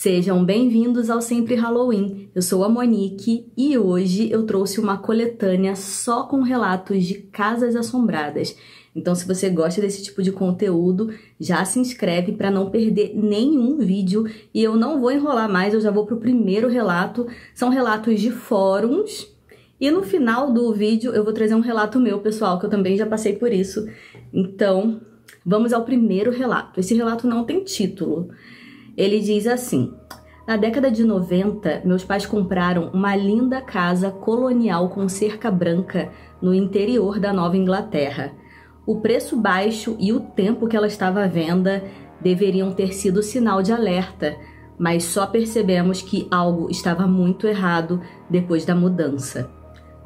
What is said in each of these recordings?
Sejam bem-vindos ao Sempre Halloween. Eu sou a Monique e hoje eu trouxe uma coletânea só com relatos de casas assombradas. Então, se você gosta desse tipo de conteúdo, já se inscreve para não perder nenhum vídeo. E eu não vou enrolar mais, eu já vou pro primeiro relato. São relatos de fóruns. E no final do vídeo eu vou trazer um relato meu, pessoal, que eu também já passei por isso. Então, vamos ao primeiro relato. Esse relato não tem título. Ele diz assim: na década de 90, meus pais compraram uma linda casa colonial com cerca branca no interior da Nova Inglaterra. O preço baixo e o tempo que ela estava à venda deveriam ter sido sinal de alerta, mas só percebemos que algo estava muito errado depois da mudança.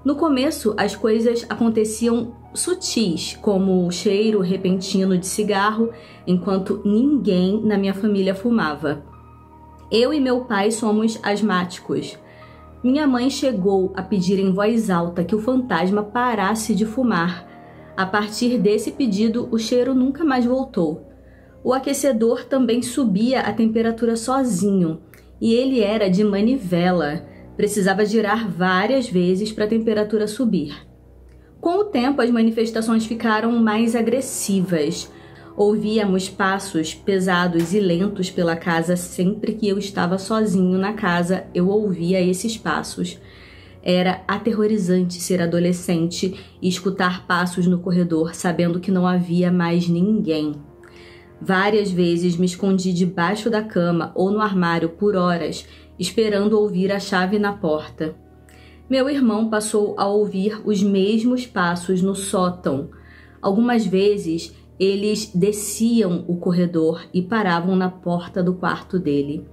No começo, as coisas aconteciam sutis, como o cheiro repentino de cigarro, enquanto ninguém na minha família fumava. Eu e meu pai somos asmáticos. Minha mãe chegou a pedir em voz alta que o fantasma parasse de fumar. A partir desse pedido, o cheiro nunca mais voltou. O aquecedor também subia a temperatura sozinho, e ele era de manivela. Precisava girar várias vezes para a temperatura subir. Com o tempo, as manifestações ficaram mais agressivas. Ouvíamos passos pesados e lentos pela casa sempre que eu estava sozinho na casa. Eu ouvia esses passos. Era aterrorizante ser adolescente e escutar passos no corredor, sabendo que não havia mais ninguém. Várias vezes me escondi debaixo da cama ou no armário por horas, esperando ouvir a chave na porta. Meu irmão passou a ouvir os mesmos passos no sótão. Algumas vezes, eles desciam o corredor e paravam na porta do quarto dele.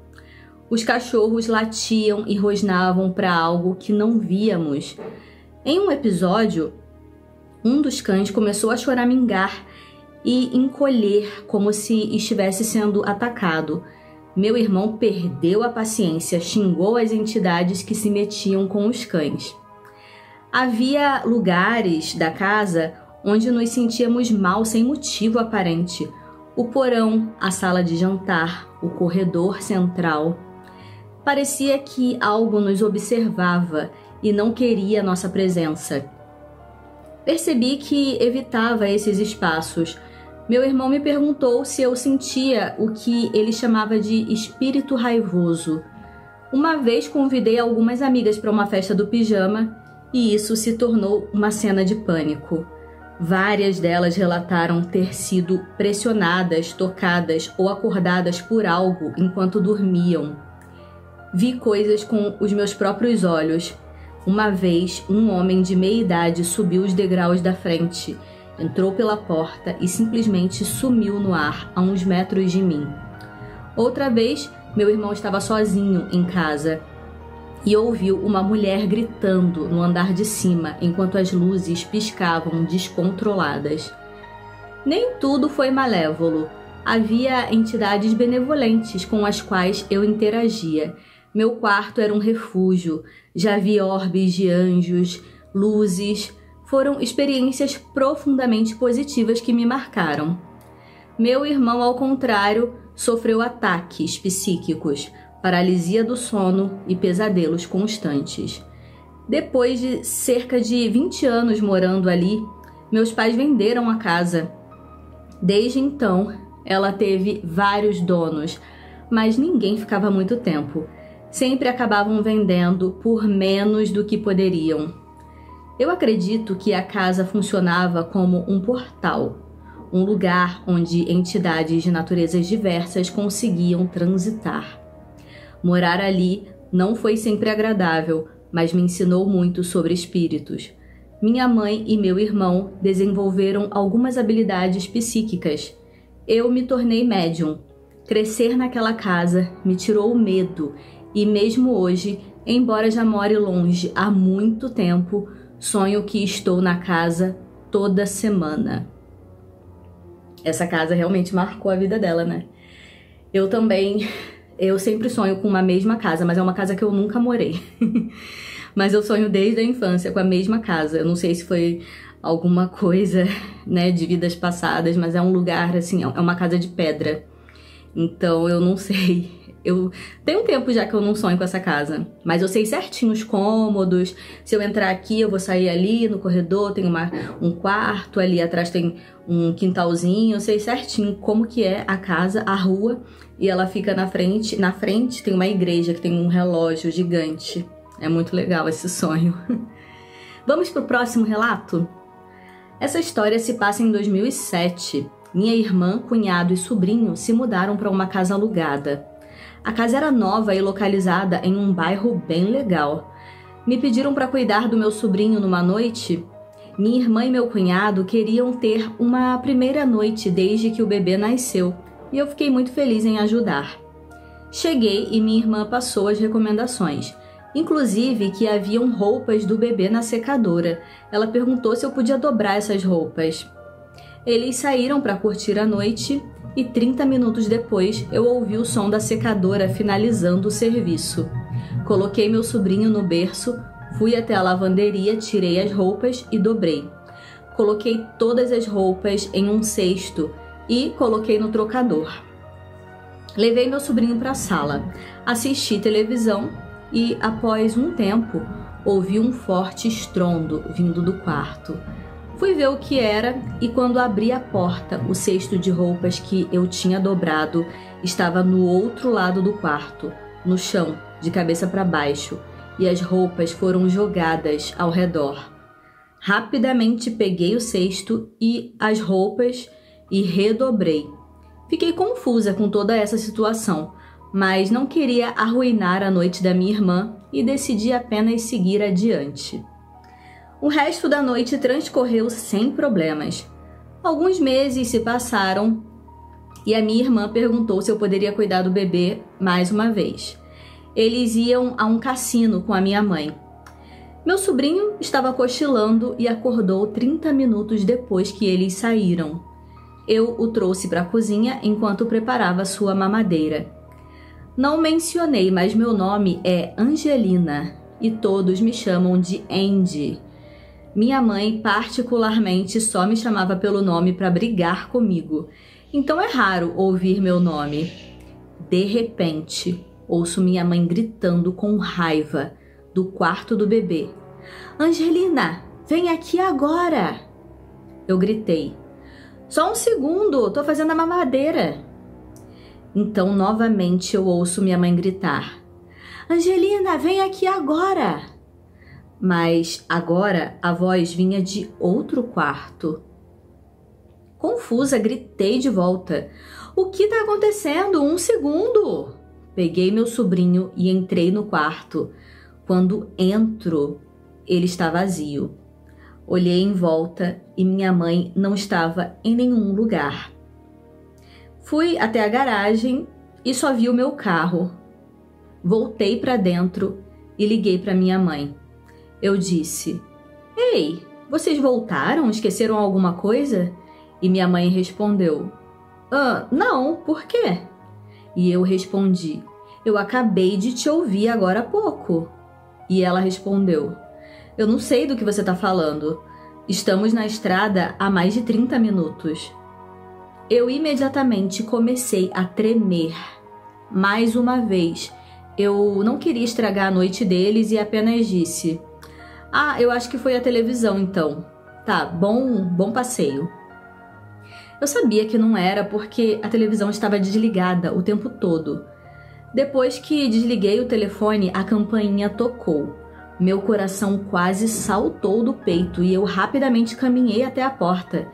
Os cachorros latiam e rosnavam para algo que não víamos. Em um episódio, um dos cães começou a choramingar e encolher como se estivesse sendo atacado. Meu irmão perdeu a paciência, xingou as entidades que se metiam com os cães. Havia lugares da casa onde nos sentíamos mal sem motivo aparente. O porão, a sala de jantar, o corredor central. Parecia que algo nos observava e não queria nossa presença. Percebi que evitava esses espaços. Meu irmão me perguntou se eu sentia o que ele chamava de espírito raivoso. Uma vez convidei algumas amigas para uma festa do pijama e isso se tornou uma cena de pânico. Várias delas relataram ter sido pressionadas, tocadas ou acordadas por algo enquanto dormiam. Vi coisas com os meus próprios olhos. Uma vez, um homem de meia idade subiu os degraus da frente, entrou pela porta e simplesmente sumiu no ar a uns metros de mim. Outra vez, meu irmão estava sozinho em casa e ouviu uma mulher gritando no andar de cima enquanto as luzes piscavam descontroladas. Nem tudo foi malévolo. Havia entidades benevolentes com as quais eu interagia. Meu quarto era um refúgio. Já vi orbes de anjos, luzes. Foram experiências profundamente positivas que me marcaram. Meu irmão, ao contrário, sofreu ataques psíquicos, paralisia do sono e pesadelos constantes. Depois de cerca de 20 anos morando ali, meus pais venderam a casa. Desde então, ela teve vários donos, mas ninguém ficava muito tempo. Sempre acabavam vendendo por menos do que poderiam. Eu acredito que a casa funcionava como um portal, um lugar onde entidades de naturezas diversas conseguiam transitar. Morar ali não foi sempre agradável, mas me ensinou muito sobre espíritos. Minha mãe e meu irmão desenvolveram algumas habilidades psíquicas. Eu me tornei médium. Crescer naquela casa me tirou o medo e mesmo hoje, embora já more longe há muito tempo, sonho que estou na casa toda semana. Essa casa realmente marcou a vida dela, né? Eu sempre sonho com uma mesma casa, mas é uma casa que eu nunca morei. Mas eu sonho desde a infância com a mesma casa. Eu não sei se foi alguma coisa, né, de vidas passadas, mas é um lugar, assim, é uma casa de pedra. Então eu não sei. Eu tenho um tempo já que eu não sonho com essa casa, mas eu sei certinho os cômodos. Se eu entrar aqui, eu vou sair ali no corredor, tem um quarto, ali atrás tem um quintalzinho. Eu sei certinho como que é a casa, a rua, e ela fica na frente. Na frente tem uma igreja que tem um relógio gigante. É muito legal esse sonho. Vamos pro próximo relato? Essa história se passa em 2007. Minha irmã, cunhado e sobrinho se mudaram para uma casa alugada. A casa era nova e localizada em um bairro bem legal. Me pediram para cuidar do meu sobrinho numa noite. Minha irmã e meu cunhado queriam ter uma primeira noite desde que o bebê nasceu, e eu fiquei muito feliz em ajudar. Cheguei e minha irmã passou as recomendações, inclusive que haviam roupas do bebê na secadora. Ela perguntou se eu podia dobrar essas roupas. Eles saíram para curtir a noite e 30 minutos depois eu ouvi o som da secadora finalizando o serviço. Coloquei meu sobrinho no berço, fui até a lavanderia, tirei as roupas e dobrei. Coloquei todas as roupas em um cesto e coloquei no trocador. Levei meu sobrinho para a sala, assisti televisão e, após um tempo, ouvi um forte estrondo vindo do quarto. Fui ver o que era e quando abri a porta, o cesto de roupas que eu tinha dobrado estava no outro lado do quarto, no chão, de cabeça para baixo, e as roupas foram jogadas ao redor. Rapidamente peguei o cesto e as roupas e redobrei. Fiquei confusa com toda essa situação, mas não queria arruinar a noite da minha irmã e decidi apenas seguir adiante. O resto da noite transcorreu sem problemas. Alguns meses se passaram e a minha irmã perguntou se eu poderia cuidar do bebê mais uma vez. Eles iam a um cassino com a minha mãe. Meu sobrinho estava cochilando e acordou 30 minutos depois que eles saíram. Eu o trouxe para a cozinha enquanto preparava sua mamadeira. Não mencionei, mas meu nome é Angelina e todos me chamam de Andy. Minha mãe, particularmente, só me chamava pelo nome para brigar comigo. Então é raro ouvir meu nome. De repente, ouço minha mãe gritando com raiva do quarto do bebê. Angelina, vem aqui agora! Eu gritei. Só um segundo, tô fazendo a mamadeira. Então, novamente, eu ouço minha mãe gritar. Angelina, vem aqui agora! Mas agora a voz vinha de outro quarto. Confusa, gritei de volta. O que está acontecendo? Um segundo! Peguei meu sobrinho e entrei no quarto. Quando entro, ele está vazio. Olhei em volta e minha mãe não estava em nenhum lugar. Fui até a garagem e só vi o meu carro. Voltei para dentro e liguei para minha mãe. Eu disse, ei, vocês voltaram? Esqueceram alguma coisa? E minha mãe respondeu, não, por quê? E eu respondi, eu acabei de te ouvir agora há pouco. E ela respondeu, eu não sei do que você está falando. Estamos na estrada há mais de 30 minutos. Eu imediatamente comecei a tremer. Mais uma vez, eu não queria estragar a noite deles e apenas disse, eu acho que foi a televisão então. Tá, bom passeio. Eu sabia que não era porque a televisão estava desligada o tempo todo. Depois que desliguei o telefone, a campainha tocou. Meu coração quase saltou do peito e eu rapidamente caminhei até a porta.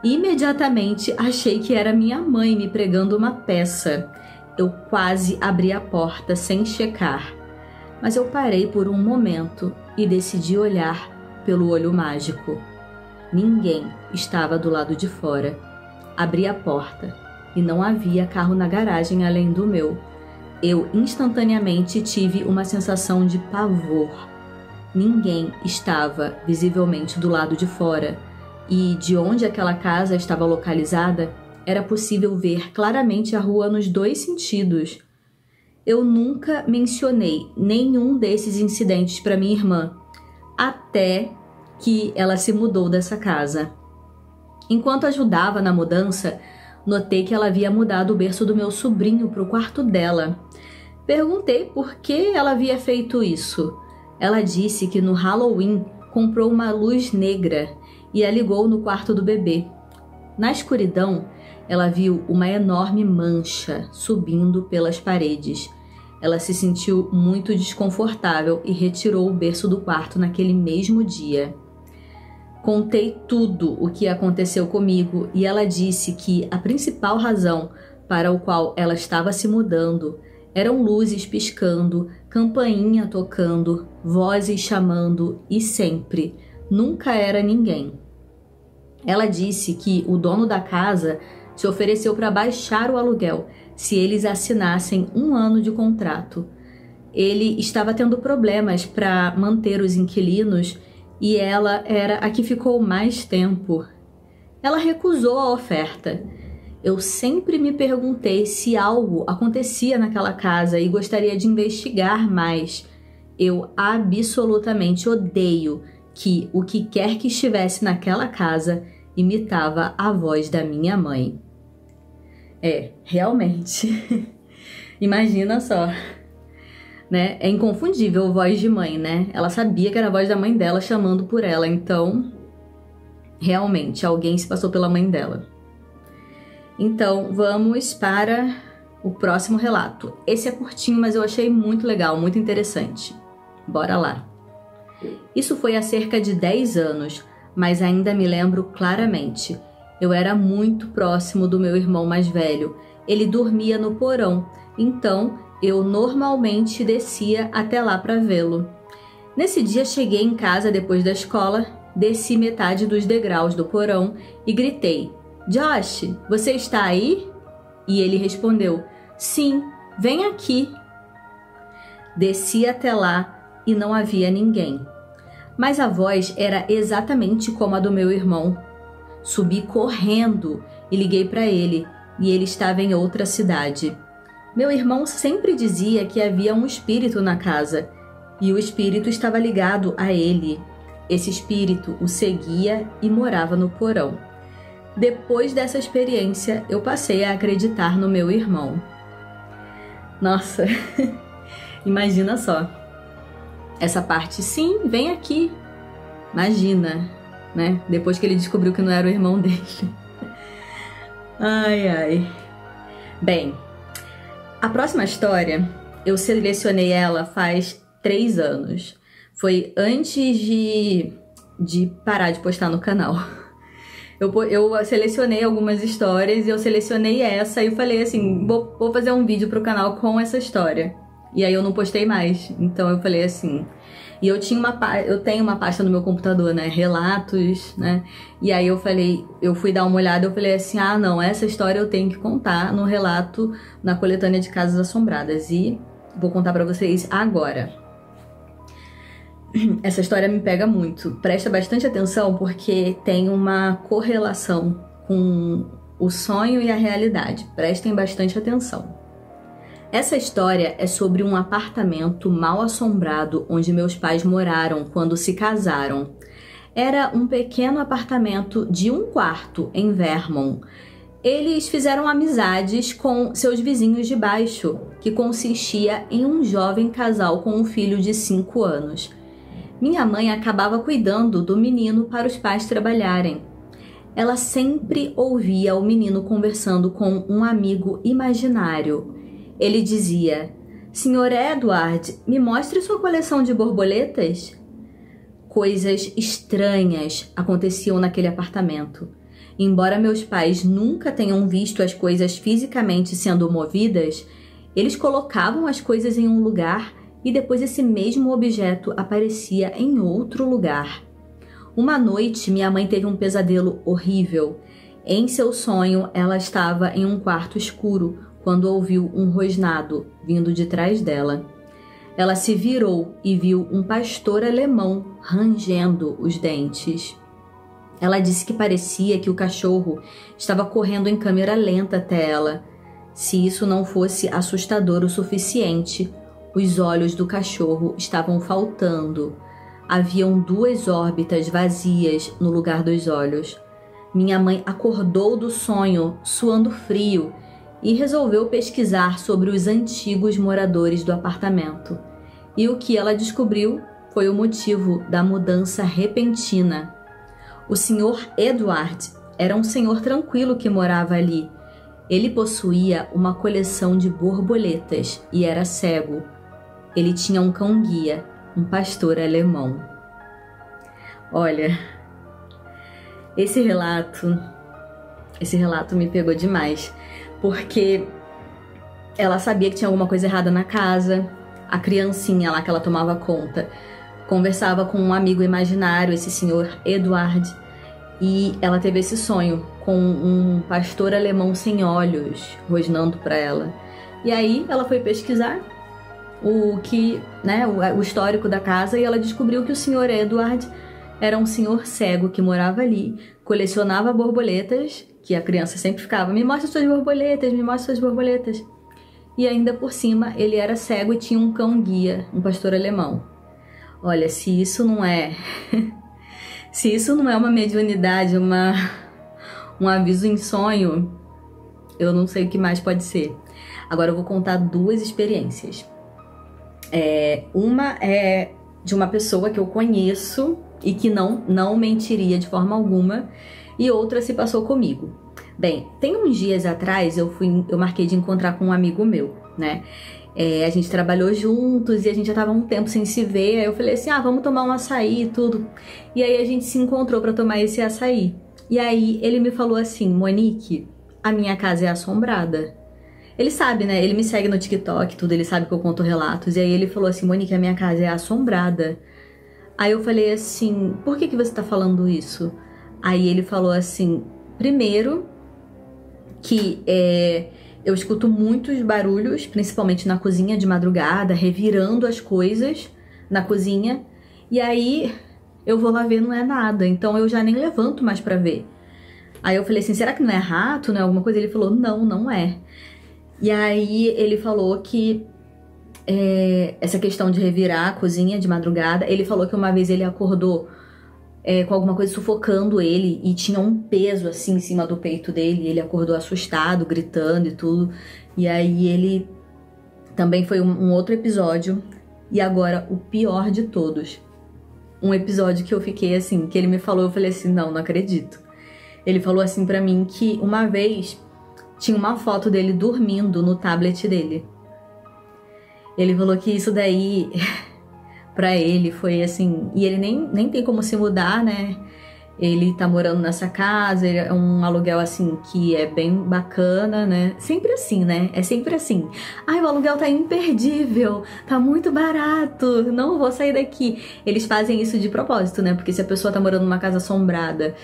Imediatamente achei que era minha mãe me pregando uma peça. Eu quase abri a porta sem checar. Mas eu parei por um momento e decidi olhar pelo olho mágico. Ninguém estava do lado de fora. Abri a porta e não havia carro na garagem além do meu. Eu instantaneamente tive uma sensação de pavor. Ninguém estava visivelmente do lado de fora e de onde aquela casa estava localizada era possível ver claramente a rua nos dois sentidos. Eu nunca mencionei nenhum desses incidentes para minha irmã, até que ela se mudou dessa casa. Enquanto ajudava na mudança, Notei que ela havia mudado o berço do meu sobrinho para o quarto dela. Perguntei por que ela havia feito isso. Ela disse que no Halloween comprou uma luz negra e a ligou no quarto do bebê. Na escuridão, ela viu uma enorme mancha subindo pelas paredes. Ela se sentiu muito desconfortável e retirou o berço do quarto naquele mesmo dia. Contei tudo o que aconteceu comigo e ela disse que a principal razão para o qual ela estava se mudando eram luzes piscando, campainha tocando, vozes chamando e sempre, nunca era ninguém. Ela disse que o dono da casa se ofereceu para baixar o aluguel se eles assinassem 1 ano de contrato. Ele estava tendo problemas para manter os inquilinos e ela era a que ficou mais tempo. Ela recusou a oferta. Eu sempre me perguntei se algo acontecia naquela casa e gostaria de investigar mais. Eu absolutamente odeio que o que quer que estivesse naquela casa imitava a voz da minha mãe. Realmente. Imagina só. Né? É inconfundível a voz de mãe, né? Ela sabia que era a voz da mãe dela chamando por ela, então realmente alguém se passou pela mãe dela. Então vamos para o próximo relato. Esse é curtinho, mas eu achei muito legal, muito interessante. Bora lá. Isso foi há cerca de 10 anos, mas ainda me lembro claramente. Eu era muito próximo do meu irmão mais velho. Ele dormia no porão, então eu normalmente descia até lá para vê-lo. Nesse dia cheguei em casa depois da escola, desci metade dos degraus do porão e gritei: "Josh, você está aí?" E ele respondeu: "Sim, vem aqui." Desci até lá e não havia ninguém. Mas a voz era exatamente como a do meu irmão. Subi correndo e liguei para ele, e ele estava em outra cidade. Meu irmão sempre dizia que havia um espírito na casa, e o espírito estava ligado a ele. Esse espírito o seguia e morava no porão. Depois dessa experiência, eu passei a acreditar no meu irmão. Nossa, imagina só. Essa parte, sim, vem aqui. Imagina, né? Depois que ele descobriu que não era o irmão dele. Ai, ai. Bem, a próxima história, eu selecionei ela faz 3 anos. Foi antes de parar de postar no canal. Eu selecionei algumas histórias e eu selecionei essa e eu falei assim, vou fazer um vídeo pro canal com essa história. E aí eu não postei mais, então eu falei assim... E eu tenho uma pasta no meu computador, né, relatos, né, e aí eu fui dar uma olhada, eu falei assim, ah não, essa história eu tenho que contar no relato, na coletânea de Casas Assombradas, e vou contar pra vocês agora. Essa história me pega muito, presta bastante atenção porque tem uma correlação com o sonho e a realidade, prestem bastante atenção. Essa história é sobre um apartamento mal assombrado onde meus pais moraram quando se casaram. Era um pequeno apartamento de 1 quarto em Vermont. Eles fizeram amizades com seus vizinhos de baixo, que consistia em um jovem casal com um filho de 5 anos. Minha mãe acabava cuidando do menino para os pais trabalharem. Ela sempre ouvia o menino conversando com um amigo imaginário. Ele dizia: "Sr. Edward, me mostre sua coleção de borboletas?" Coisas estranhas aconteciam naquele apartamento. Embora meus pais nunca tenham visto as coisas fisicamente sendo movidas, eles colocavam as coisas em um lugar e depois esse mesmo objeto aparecia em outro lugar. Uma noite, minha mãe teve um pesadelo horrível. Em seu sonho, ela estava em um quarto escuro quando ouviu um rosnado vindo de trás dela. Ela se virou e viu um pastor alemão rangendo os dentes. Ela disse que parecia que o cachorro estava correndo em câmera lenta até ela. Se isso não fosse assustador o suficiente, os olhos do cachorro estavam faltando. Haviam 2 órbitas vazias no lugar dos olhos. minha mãe acordou do sonho, suando frio, e resolveu pesquisar sobre os antigos moradores do apartamento. E o que ela descobriu foi o motivo da mudança repentina. O Sr. Edward era um senhor tranquilo que morava ali. Ele possuía uma coleção de borboletas e era cego. Ele tinha um cão-guia, um pastor alemão. Olha, esse relato me pegou demais, porque ela sabia que tinha alguma coisa errada na casa. A criancinha lá que ela tomava conta conversava com um amigo imaginário, esse senhor Edward, e ela teve esse sonho com um pastor alemão sem olhos rosnando para ela. E aí ela foi pesquisar o histórico da casa, e ela descobriu que o senhor Edward era um senhor cego que morava ali, colecionava borboletas, que a criança sempre ficava: me mostra suas borboletas, me mostra suas borboletas. E ainda por cima ele era cego e tinha um cão-guia, um pastor alemão. Olha, se isso não é uma mediunidade, um aviso em sonho, eu não sei o que mais pode ser. Agora eu vou contar duas experiências. Uma é de uma pessoa que eu conheço e que não mentiria de forma alguma, e outra se passou comigo. Bem, tem uns dias atrás eu marquei de encontrar com um amigo meu, né? A gente trabalhou juntos e a gente já tava um tempo sem se ver. Aí eu falei assim: vamos tomar um açaí e tudo. E aí a gente se encontrou pra tomar esse açaí. E aí ele me falou assim: Monique, a minha casa é assombrada. Ele sabe, né? Ele me segue no TikTok, tudo, ele sabe que eu conto relatos. E aí ele falou assim: Monique, a minha casa é assombrada. Aí eu falei assim: por que você tá falando isso? Aí ele falou assim: primeiro, que eu escuto muitos barulhos, principalmente na cozinha de madrugada, revirando as coisas na cozinha. E aí eu vou lá ver, não é nada. Então eu já nem levanto mais pra ver. Aí eu falei assim: será que não é rato, não é alguma coisa? Ele falou: não é. E aí ele falou que essa questão de revirar a cozinha de madrugada, ele falou que uma vez ele acordou com alguma coisa sufocando ele e tinha um peso assim em cima do peito dele. Ele acordou assustado, gritando e tudo. E aí ele também foi um outro episódio. E agora o pior de todos, um episódio que eu fiquei assim, que ele me falou, eu falei assim: não acredito. Ele falou assim pra mim que uma vez tinha uma foto dele dormindo no tablet dele. Ele falou que isso daí pra ele foi assim, e ele nem tem como se mudar, né? Ele tá morando nessa casa, é um aluguel assim que é bem bacana, né? Sempre assim, né? É sempre assim: o aluguel tá imperdível, tá muito barato, não vou sair daqui. Eles fazem isso de propósito, né? Porque se a pessoa tá morando numa casa assombrada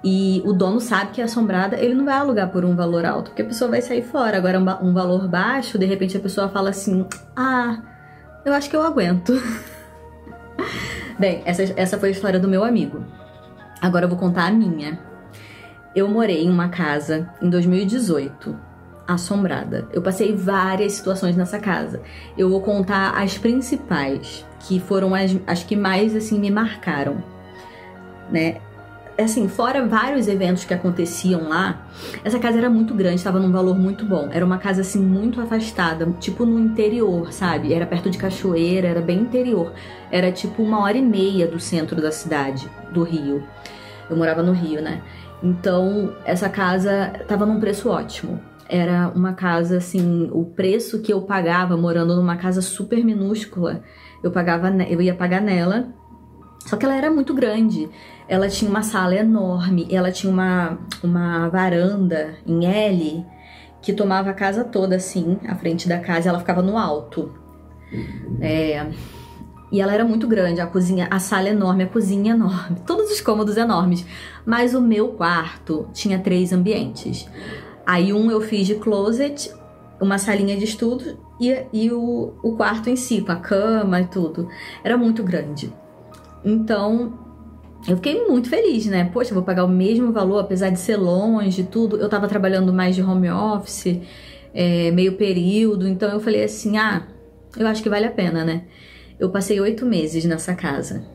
e o dono sabe que é assombrada, ele não vai alugar por um valor alto, porque a pessoa vai sair fora. Agora um valor baixo, de repente a pessoa fala assim: eu acho que eu aguento. Bem, essa foi a história do meu amigo. Agora eu vou contar a minha. Eu morei em uma casa em 2018, assombrada. Eu passei várias situações nessa casa. Eu vou contar as principais, que foram as que mais assim me marcaram, né? Assim, fora vários eventos que aconteciam lá, essa casa era muito grande, estava num valor muito bom. Era uma casa assim muito afastada, tipo no interior, sabe? Era perto de cachoeira, era bem interior. Era tipo 1h30 do centro da cidade, do Rio. Eu morava no Rio, né? Então, essa casa tava num preço ótimo. Era uma casa assim, o preço que eu pagava morando numa casa super minúscula, eu ia pagar nela. Só que ela era muito grande. Ela tinha uma sala enorme, ela tinha uma varanda em L que tomava a casa toda assim, a frente da casa, ela ficava no alto. E ela era muito grande, a sala enorme, a cozinha enorme, todos os cômodos enormes. Mas o meu quarto tinha 3 ambientes. Aí eu fiz de closet, uma salinha de estudo e o quarto em si, com a cama e tudo. Era muito grande. Então, eu fiquei muito feliz, né? Poxa, eu vou pagar o mesmo valor, apesar de ser longe e tudo. Eu tava trabalhando mais de home office, meio período. Então eu falei assim, eu acho que vale a pena, né? Eu passei 8 meses nessa casa.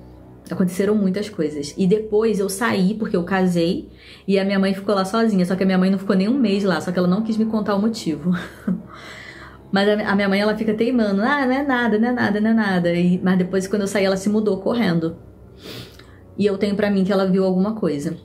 Aconteceram muitas coisas. E depois eu saí, porque eu casei, e a minha mãe ficou lá sozinha. Só que a minha mãe não ficou nem um mês lá, só que ela não quis me contar o motivo. Mas a minha mãe, ela fica teimando. Ah, não é nada, não é nada, não é nada. Mas depois, quando eu saí, ela se mudou correndo. E eu tenho pra mim que ela viu alguma coisa.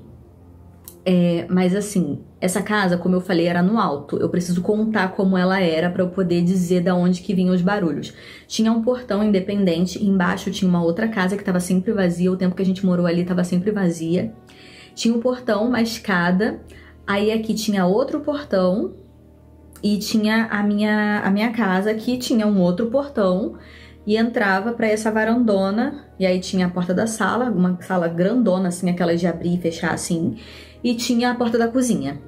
Mas assim, essa casa, como eu falei, era no alto. Eu preciso contar como ela era pra eu poder dizer da onde que vinham os barulhos. Tinha um portão independente, embaixo tinha uma outra casa que tava sempre vazia. O tempo que a gente morou ali tava sempre vazia. Tinha um portão, uma escada. Aí aqui tinha outro portão. E tinha a minha casa, que tinha um outro portão. E entrava pra essa varandona. E aí tinha a porta da sala, uma sala grandona, assim, aquelas de abrir e fechar, assim. E tinha a porta da cozinha.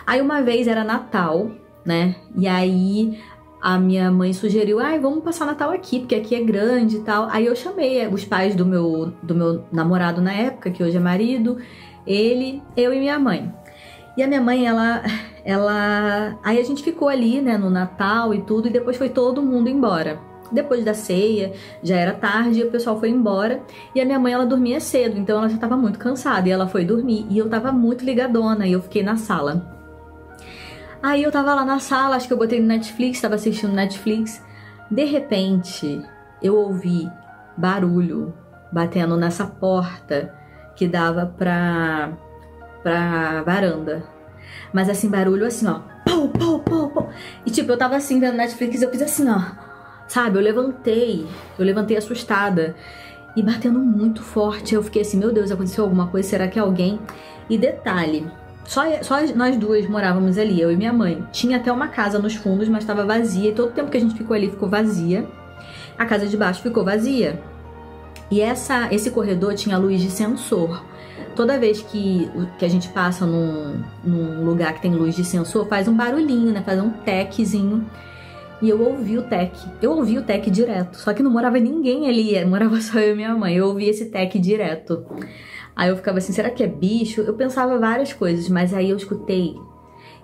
Aí uma vez era Natal, né? E aí a minha mãe sugeriu, vamos passar Natal aqui, porque aqui é grande e tal. Aí eu chamei os pais do meu namorado na época, que hoje é marido, ele, eu e minha mãe. E a minha mãe, ela... Aí a gente ficou ali, né, no Natal e tudo, e depois foi todo mundo embora. Depois da ceia, já era tarde, e o pessoal foi embora. E a minha mãe, ela dormia cedo, então ela já tava muito cansada. E ela foi dormir, e eu tava muito ligadona, e eu fiquei na sala. Aí eu tava lá na sala, acho que eu botei no Netflix, tava assistindo Netflix. De repente, eu ouvi barulho batendo nessa porta que dava pra varanda. Mas assim, barulho assim, ó. Pau, pau, pau, pau. E tipo, eu tava assim vendo Netflix e eu fiz assim, ó. Sabe, eu levantei assustada. E batendo muito forte. Eu fiquei assim, meu Deus, aconteceu alguma coisa? Será que é alguém? E detalhe, só nós duas morávamos ali, eu e minha mãe. Tinha até uma casa nos fundos, mas tava vazia. E todo o tempo que a gente ficou ali, ficou vazia. A casa de baixo ficou vazia. E esse corredor tinha luz de sensor. Toda vez que a gente passa num lugar que tem luz de sensor, faz um barulhinho, né? Faz um tequezinho. E eu ouvi o teque. Eu ouvi o teque direto. Só que não morava ninguém ali, morava só eu e minha mãe. Eu ouvi esse teque direto. Aí eu ficava assim, será que é bicho? Eu pensava várias coisas, mas aí eu escutei.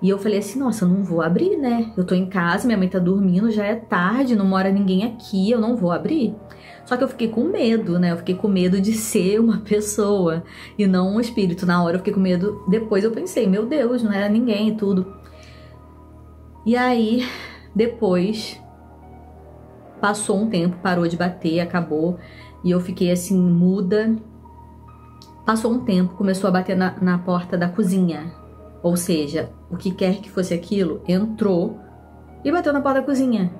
E eu falei assim, nossa, eu não vou abrir, né? Eu tô em casa, minha mãe tá dormindo, já é tarde, não mora ninguém aqui, eu não vou abrir. Só que eu fiquei com medo, né? Eu fiquei com medo de ser uma pessoa e não um espírito. Na hora eu fiquei com medo. Depois eu pensei, meu Deus, não era ninguém e tudo. E aí, depois, passou um tempo, parou de bater, acabou. E eu fiquei assim, muda. Passou um tempo, começou a bater na porta da cozinha. Ou seja, o que quer que fosse aquilo, entrou e bateu na porta da cozinha.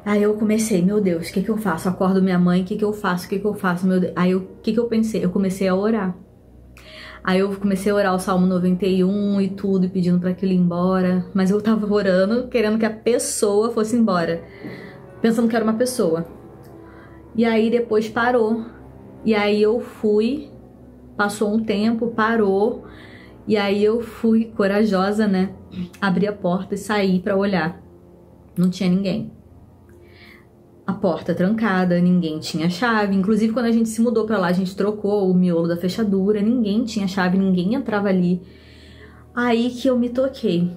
Aí eu comecei, meu Deus, o que eu faço? Acordo minha mãe, o que eu faço? O que eu faço? Meu Deus. Aí o que eu pensei? Eu comecei a orar. Aí eu comecei a orar o Salmo 91 e tudo, e pedindo pra aquilo ir embora. Mas eu tava orando, querendo que a pessoa fosse embora. Pensando que era uma pessoa. E aí depois parou. E aí eu fui, passou um tempo, parou. E aí eu fui corajosa, né? Abri a porta e saí pra olhar. Não tinha ninguém. A porta trancada, ninguém tinha chave. Inclusive, quando a gente se mudou pra lá, a gente trocou o miolo da fechadura. Ninguém tinha chave, ninguém entrava ali. Aí que eu me toquei,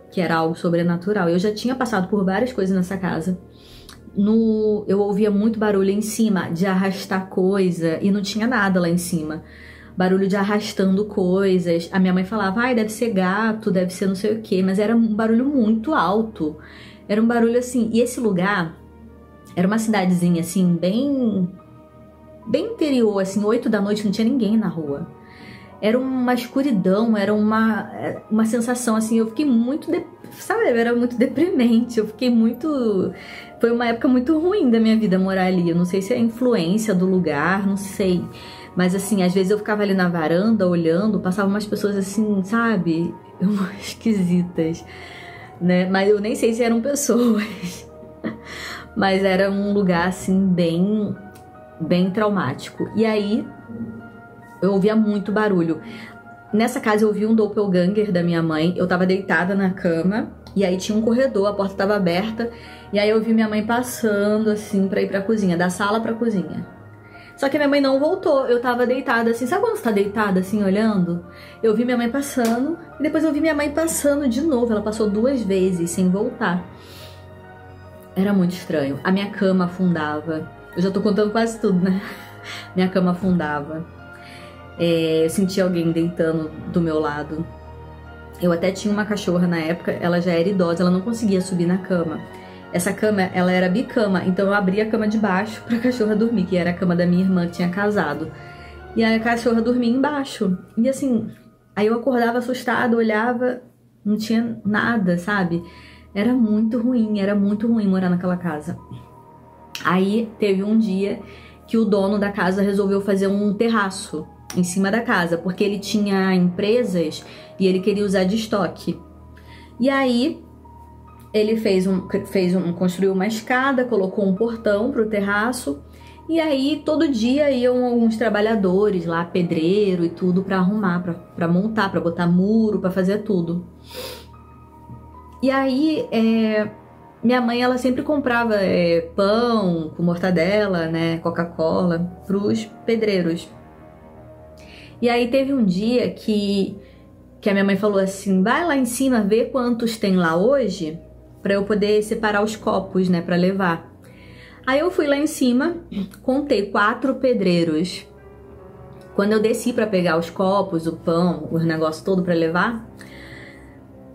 que era algo sobrenatural. Eu já tinha passado por várias coisas nessa casa. Eu ouvia muito barulho em cima, de arrastar coisa, e não tinha nada lá em cima. Barulho de arrastando coisas. A minha mãe falava, ai, deve ser gato, deve ser não sei o quê. Mas era um barulho muito alto. Era um barulho assim. E esse lugar era uma cidadezinha assim, bem interior, assim, 8 da noite, não tinha ninguém na rua. Era uma escuridão, era uma sensação assim, eu fiquei muito, sabe, era muito deprimente, eu fiquei muito... Foi uma época muito ruim da minha vida morar ali, eu não sei se é a influência do lugar, não sei. Mas assim, às vezes eu ficava ali na varanda olhando, passavam umas pessoas assim, sabe, esquisitas, né? Mas eu nem sei se eram pessoas. Mas era um lugar assim bem traumático. E aí eu ouvia muito barulho. Nessa casa eu ouvi um doppelganger da minha mãe. Eu tava deitada na cama e aí tinha um corredor, a porta tava aberta. E aí eu vi minha mãe passando assim pra ir pra cozinha, da sala pra cozinha. Só que a minha mãe não voltou, eu tava deitada assim, sabe quando você tá deitada assim, olhando? Eu vi minha mãe passando e depois eu vi minha mãe passando de novo. Ela passou 2 vezes sem voltar. Era muito estranho. A minha cama afundava. Eu já tô contando quase tudo, né? Minha cama afundava. Eu sentia alguém deitando do meu lado. Eu até tinha uma cachorra na época, ela já era idosa, ela não conseguia subir na cama. Essa cama, ela era bicama, então eu abria a cama de baixo pra cachorra dormir, que era a cama da minha irmã que tinha casado. E a cachorra dormia embaixo. E assim, aí eu acordava assustada, olhava, não tinha nada, sabe? Era muito ruim morar naquela casa. Aí teve um dia que o dono da casa resolveu fazer um terraço em cima da casa, porque ele tinha empresas e ele queria usar de estoque. E aí ele construiu uma escada, colocou um portão pro terraço, e aí todo dia iam alguns trabalhadores lá, pedreiro e tudo, pra arrumar, pra montar, pra botar muro, pra fazer tudo. E aí minha mãe, ela sempre comprava pão com mortadela, né, Coca-Cola pros pedreiros. E aí teve um dia que a minha mãe falou assim, vai lá em cima ver quantos tem lá hoje, pra eu poder separar os copos, né, pra levar. Aí eu fui lá em cima, contei 4 pedreiros. Quando eu desci pra pegar os copos, o pão, os negócios todo pra levar,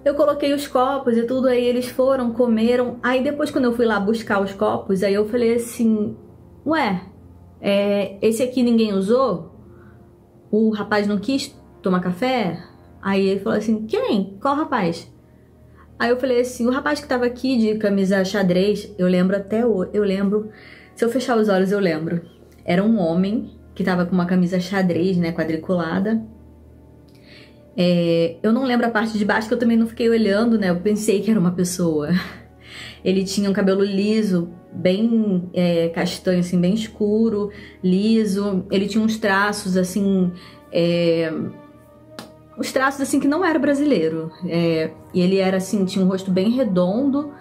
eu coloquei os copos e tudo, aí eles foram, comeram. Aí depois, quando eu fui lá buscar os copos, aí eu falei assim, ué, esse aqui ninguém usou? O rapaz não quis tomar café? Aí ele falou assim, quem? Qual rapaz? Aí eu falei assim, o rapaz que tava aqui de camisa xadrez, eu lembro até hoje, se eu fechar os olhos eu lembro. Era um homem que tava com uma camisa xadrez, né, quadriculada. Eu não lembro a parte de baixo, que eu também não fiquei olhando, né, eu pensei que era uma pessoa. Ele tinha um cabelo liso, bem castanho, assim, bem escuro, liso. Ele tinha uns traços, assim, que não era brasileiro. E ele era, assim, tinha um rosto bem redondo.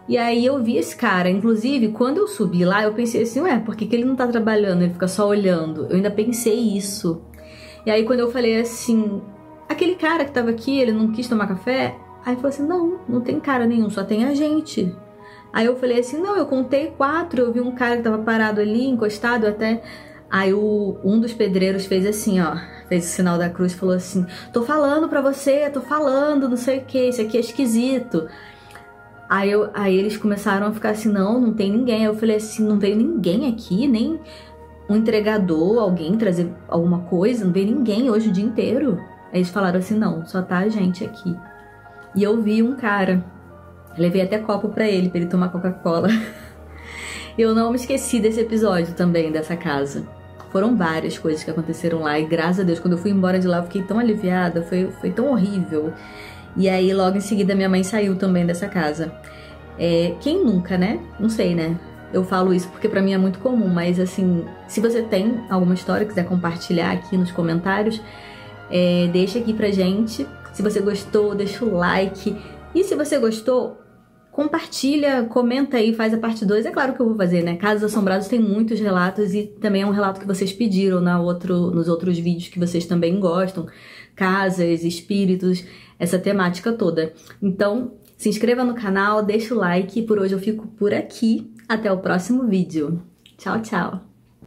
E aí eu vi esse cara. Inclusive, quando eu subi lá, eu pensei assim, ué, por que ele não tá trabalhando? Ele fica só olhando. Eu ainda pensei isso. E aí quando eu falei assim, aquele cara que tava aqui, ele não quis tomar café? Aí ele falou assim, não tem cara nenhum, só tem a gente. Aí eu falei assim, não, eu contei 4, eu vi um cara que tava parado ali, encostado até... Aí um dos pedreiros fez assim, ó, fez o sinal da cruz e falou assim, tô falando pra você, tô falando, não sei o que, isso aqui é esquisito. Aí eles começaram a ficar assim, não tem ninguém. Aí eu falei assim, não veio ninguém aqui, nem um entregador, alguém trazer alguma coisa, não veio ninguém hoje o dia inteiro. Aí eles falaram assim, não, só tá a gente aqui. E eu vi um cara, levei até copo pra ele tomar Coca-Cola. Eu não me esqueci desse episódio também, dessa casa. Foram várias coisas que aconteceram lá e graças a Deus, quando eu fui embora de lá, eu fiquei tão aliviada, foi tão horrível. E aí logo em seguida minha mãe saiu também dessa casa. Quem nunca, né? Não sei, né? Eu falo isso porque pra mim é muito comum, mas assim, se você tem alguma história, quiser compartilhar aqui nos comentários, deixa aqui pra gente. Se você gostou, deixa o like. E se você gostou, compartilha, comenta aí, faz a parte 2. É claro que eu vou fazer, né? Casas Assombradas tem muitos relatos e também é um relato que vocês pediram nos outros vídeos que vocês também gostam. Casas, espíritos, essa temática toda. Então, se inscreva no canal, deixa o like. Por hoje eu fico por aqui. Até o próximo vídeo. Tchau, tchau!